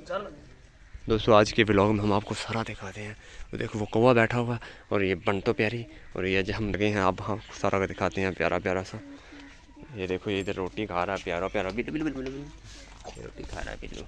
दोस्तों आज के व्लॉग में हम आपको सारा दिखाते हैं। तो देखो वो कौवा बैठा हुआ है और ये बंटो प्यारी, और ये जो हम लगे हैं अब हम सारा का दिखाते हैं प्यारा प्यारा सा। ये देखो ये इधर रोटी खा रहा है प्यारा प्यारा, बिल्लू बिल्लू बिल्लू बिल्लू, ये रोटी खा रहा है बिल्लू।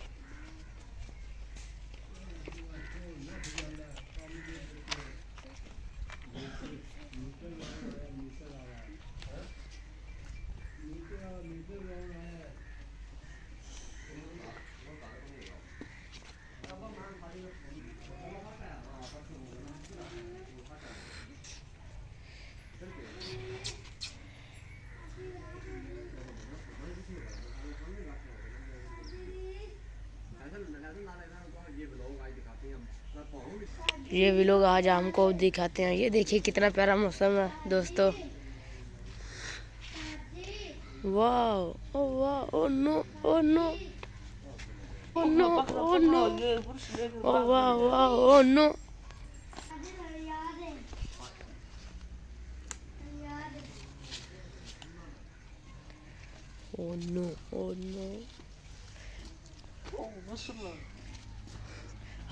ये भी लोग आज हमको दिखाते हैं। ये देखिए कितना प्यारा मौसम है दोस्तों। वाह ओ वाह, oh no oh no oh no oh no, oh वाह वाह oh no. Oh no oh no.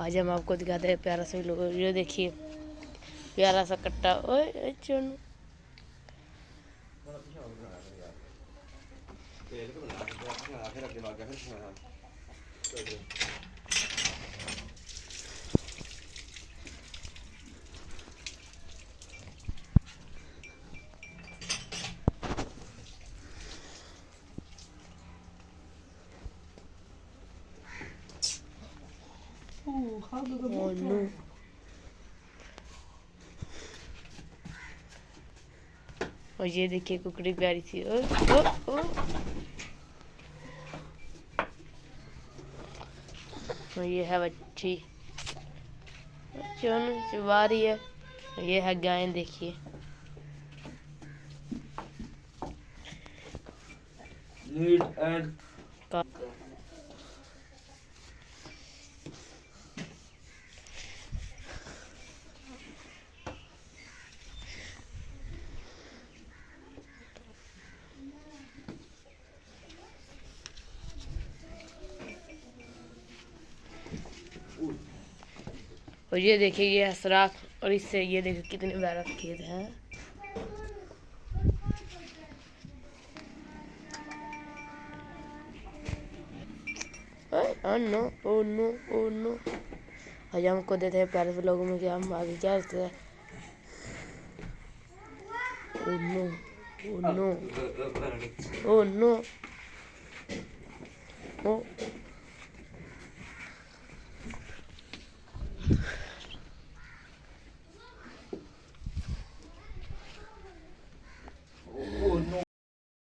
आज हम आपको दिखाते हैं प्यारा सा लोग। ये देखिए प्यारा सा कट्टा। ओए चुन Oh no. और ये देखिए कुकड़ी प्यारी सी। ओ ओ ओ। और ये है बच्ची चुन चुबा रही है। ये है गाय देखिए। और ये देखिए ये असराफ, और इससे ये देखिए कितने प्यारा खेत है। Oh no oh no oh no. आज हमको देते हैं प्यारे से लोगों में कि हम आगे क्या करते हैं। Oh no oh no oh no ओ